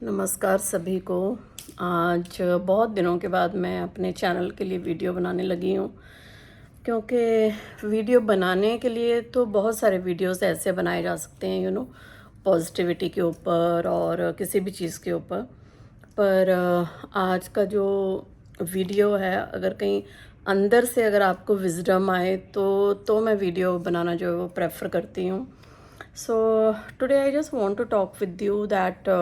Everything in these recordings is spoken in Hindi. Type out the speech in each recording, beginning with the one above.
नमस्कार सभी को। आज बहुत दिनों के बाद मैं अपने चैनल के लिए वीडियो बनाने लगी हूँ, क्योंकि वीडियो बनाने के लिए तो बहुत सारे वीडियोस ऐसे बनाए जा सकते हैं, पॉजिटिविटी के ऊपर और किसी भी चीज़ के ऊपर। पर आज का जो वीडियो है, अगर कहीं अंदर से अगर आपको विजडम आए तो मैं वीडियो बनाना जो है वो प्रेफर करती हूँ। So today I just want to talk with you that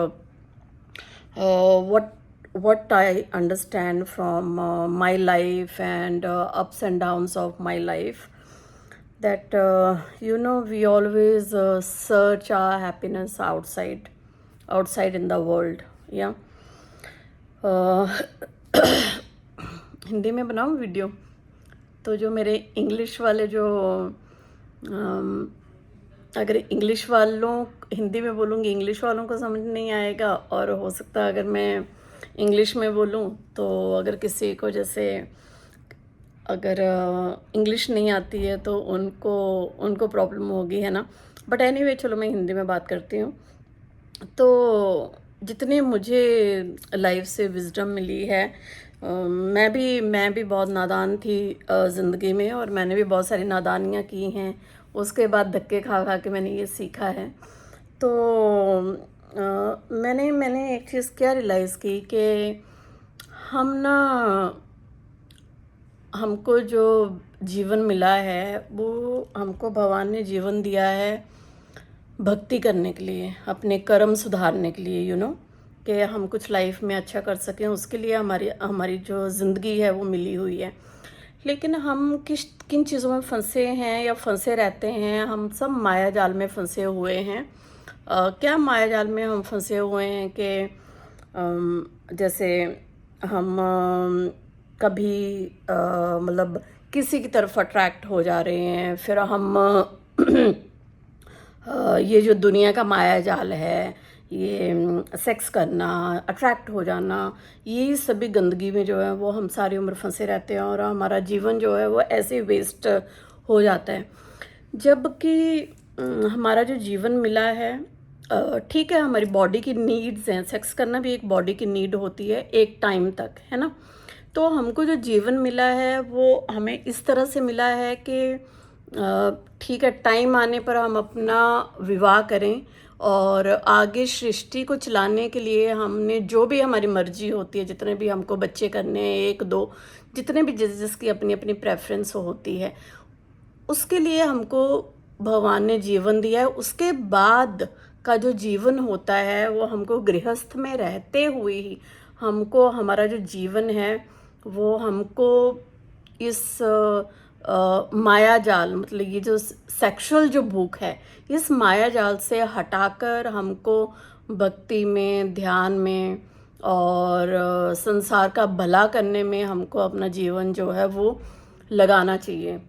what I understand from my life and ups and downs of my life. That we always search our happiness outside in the world. Yeah. uh, Hindi में बनाऊँ वीडियो तो जो मेरे इंग्लिश वाले जो अगर इंग्लिश वालों हिंदी में बोलूँगी इंग्लिश वालों को समझ नहीं आएगा, और हो सकता है अगर मैं इंग्लिश में बोलूँ तो अगर किसी को जैसे अगर इंग्लिश नहीं आती है तो उनको प्रॉब्लम होगी, है ना। बट एनीवे चलो मैं हिंदी में बात करती हूँ। तो जितनी मुझे लाइफ से विजडम मिली है, मैं भी बहुत नादान थी ज़िंदगी में, और मैंने भी बहुत सारी नादानियाँ की हैं। उसके बाद धक्के खा खा के मैंने ये सीखा है। तो मैंने एक चीज़ क्या रियलाइज़ की कि हम ना हमको जो जीवन मिला है वो हमको भगवान ने जीवन दिया है भक्ति करने के लिए, अपने कर्म सुधारने के लिए, कि हम कुछ लाइफ में अच्छा कर सकें। उसके लिए हमारी हमारी जो ज़िंदगी है वो मिली हुई है। लेकिन हम किन चीज़ों में फंसे हैं या फंसे रहते हैं, हम सब माया जाल में फंसे हुए हैं। क्या माया जाल में हम फंसे हुए हैं कि जैसे हम कभी मतलब किसी की तरफ अट्रैक्ट हो जा रहे हैं, फिर हम ये जो दुनिया का माया जाल है, ये सेक्स करना, अट्रैक्ट हो जाना, ये सभी गंदगी में जो है वो हम सारी उम्र फंसे रहते हैं, और हमारा जीवन जो है वो ऐसे वेस्ट हो जाता है। जबकि हमारा जो जीवन मिला है, ठीक है, हमारी बॉडी की नीड्स हैं, सेक्स करना भी एक बॉडी की नीड होती है एक टाइम तक, है ना। तो हमको जो जीवन मिला है वो हमें इस तरह से मिला है कि ठीक है, टाइम आने पर हम अपना विवाह करें, और आगे सृष्टि को चलाने के लिए हमने जो भी हमारी मर्जी होती है, जितने भी हमको बच्चे करने हैं, एक दो, जितने भी जिसकी अपनी अपनी प्रेफरेंस होती है, उसके लिए हमको भगवान ने जीवन दिया है। उसके बाद का जो जीवन होता है वो हमको गृहस्थ में रहते हुए ही हमको हमारा जो जीवन है वो हमको इस माया जाल, मतलब ये जो सेक्सुअल जो भूख है, इस माया जाल से हटाकर हमको भक्ति में, ध्यान में और संसार का भला करने में हमको अपना जीवन जो है वो लगाना चाहिए।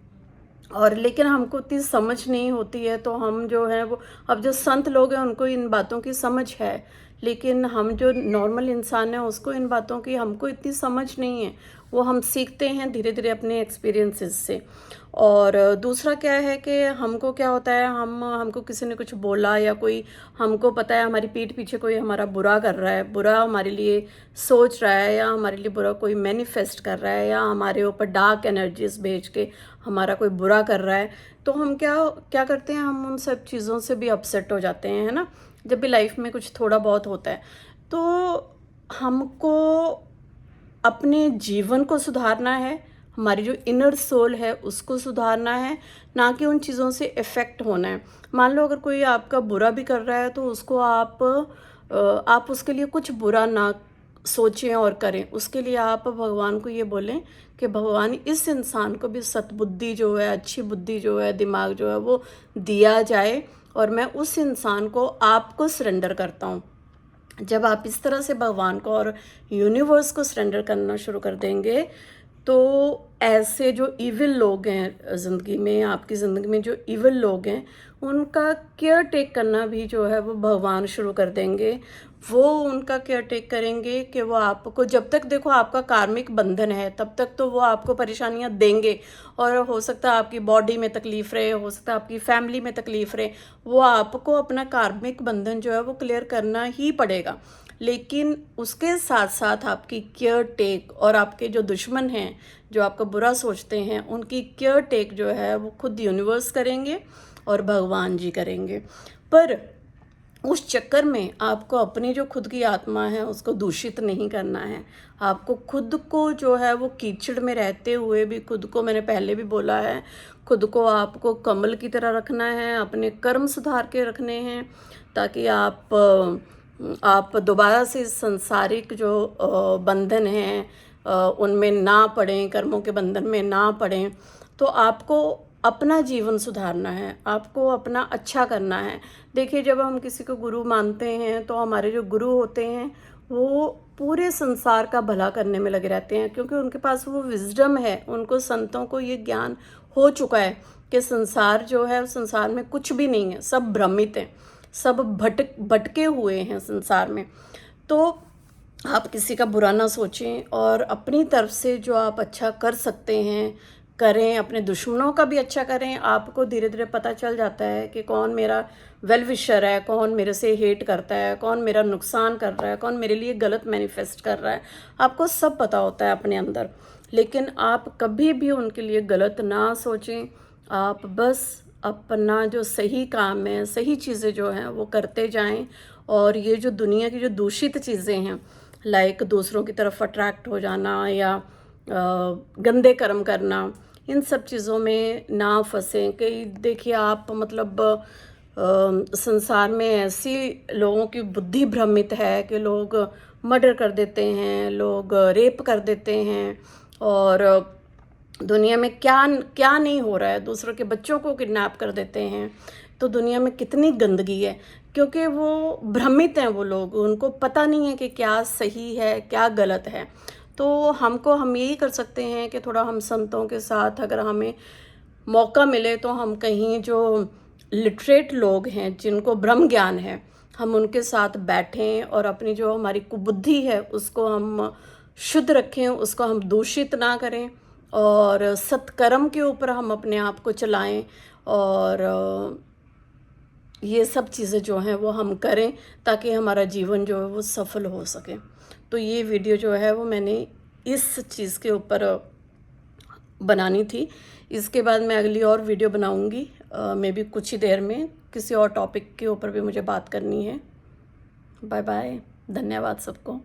और लेकिन हमको इतनी समझ नहीं होती है, तो हम जो है वो, अब जो संत लोग हैं उनको इन बातों की समझ है, लेकिन हम जो नॉर्मल इंसान हैं उसको इन बातों की हमको इतनी समझ नहीं है। वो हम सीखते हैं धीरे धीरे अपने एक्सपीरियंसेस से। और दूसरा क्या है कि हमको क्या होता है, हमको किसी ने कुछ बोला, या कोई हमको पता है हमारी पीठ पीछे कोई हमारा बुरा कर रहा है, बुरा हमारे लिए सोच रहा है, या हमारे लिए बुरा कोई मैनिफेस्ट कर रहा है, या हमारे ऊपर डार्क एनर्जीज भेज के हमारा कोई बुरा कर रहा है, तो हम क्या क्या करते हैं, हम उन सब चीज़ों से भी अपसेट हो जाते हैं, है ना। जब भी लाइफ में कुछ थोड़ा बहुत होता है तो हमको अपने जीवन को सुधारना है, हमारी जो इनर सोल है उसको सुधारना है, ना कि उन चीज़ों से इफ़ेक्ट होना है। मान लो अगर कोई आपका बुरा भी कर रहा है तो उसको आप उसके लिए कुछ बुरा ना सोचें और करें। उसके लिए आप भगवान को ये बोलें कि भगवान इस इंसान को भी सद्बुद्धि जो है, अच्छी बुद्धि जो है, दिमाग जो है वो दिया जाए, और मैं उस इंसान को आपको सरेंडर करता हूँ। जब आप इस तरह से भगवान को और यूनिवर्स को सरेंडर करना शुरू कर देंगे, तो ऐसे जो इविल लोग हैं ज़िंदगी में, आपकी ज़िंदगी में जो इविल लोग हैं, उनका केयर टेक करना भी जो है वो भगवान शुरू कर देंगे। वो उनका केयर टेक करेंगे कि वो आपको, जब तक देखो आपका कार्मिक बंधन है तब तक तो वो आपको परेशानियां देंगे, और हो सकता है आपकी बॉडी में तकलीफ़ रहे, हो सकता है आपकी फैमिली में तकलीफ़ रहे, वो आपको अपना कार्मिक बंधन जो है वो क्लियर करना ही पड़ेगा। लेकिन उसके साथ साथ आपकी केयर टेक और आपके जो दुश्मन हैं, जो आपका बुरा सोचते हैं, उनकी केयर टेक जो है वो खुद यूनिवर्स करेंगे और भगवान जी करेंगे। पर उस चक्कर में आपको अपनी जो खुद की आत्मा है उसको दूषित नहीं करना है। आपको खुद को जो है वो कीचड़ में रहते हुए भी खुद को, मैंने पहले भी बोला है, खुद को आपको कमल की तरह रखना है, अपने कर्म सुधार के रखने हैं, ताकि आप दोबारा से संसारिक जो बंधन हैं उनमें ना पड़ें, कर्मों के बंधन में ना पड़ें। तो आपको अपना जीवन सुधारना है, आपको अपना अच्छा करना है। देखिए, जब हम किसी को गुरु मानते हैं तो हमारे जो गुरु होते हैं वो पूरे संसार का भला करने में लगे रहते हैं, क्योंकि उनके पास वो विजडम है, उनको संतों को ये ज्ञान हो चुका है कि संसार जो है, संसार में कुछ भी नहीं है, सब भ्रमित हैं, सब भटके हुए हैं संसार में। तो आप किसी का बुरा ना सोचें और अपनी तरफ से जो आप अच्छा कर सकते हैं करें, अपने दुश्मनों का भी अच्छा करें। आपको धीरे धीरे पता चल जाता है कि कौन मेरा वेल विशर है, कौन मेरे से हेट करता है, कौन मेरा नुकसान कर रहा है, कौन मेरे लिए गलत मैनिफेस्ट कर रहा है। आपको सब पता होता है अपने अंदर, लेकिन आप कभी भी उनके लिए गलत ना सोचें। आप बस अपना जो सही काम है, सही चीज़ें जो हैं वो करते जाएं। और ये जो दुनिया की जो दूषित चीज़ें हैं, लाइक दूसरों की तरफ अट्रैक्ट हो जाना या गंदे कर्म करना, इन सब चीज़ों में ना फंसें। कई देखिए आप मतलब संसार में ऐसी लोगों की बुद्धि भ्रमित है कि लोग मर्डर कर देते हैं, लोग रेप कर देते हैं, और दुनिया में क्या क्या नहीं हो रहा है, दूसरों के बच्चों को किडनैप कर देते हैं। तो दुनिया में कितनी गंदगी है, क्योंकि वो भ्रमित हैं वो लोग, उनको पता नहीं है कि क्या सही है क्या गलत है। तो हम यही कर सकते हैं कि थोड़ा हम संतों के साथ, अगर हमें मौका मिले तो हम कहीं जो लिटरेट लोग हैं जिनको ब्रह्म ज्ञान है, हम उनके साथ बैठें और अपनी जो हमारी कुबुद्धि है उसको हम शुद्ध रखें, उसको हम दूषित ना करें, और सत्कर्म के ऊपर हम अपने आप को चलाएं। और ये सब चीज़ें जो हैं वो हम करें ताकि हमारा जीवन जो है वो सफल हो सके। तो ये वीडियो जो है वो मैंने इस चीज़ के ऊपर बनानी थी। इसके बाद मैं अगली और वीडियो बनाऊंगी, मे बी कुछ ही देर में, किसी और टॉपिक के ऊपर भी मुझे बात करनी है। बाय बाय, धन्यवाद सबको।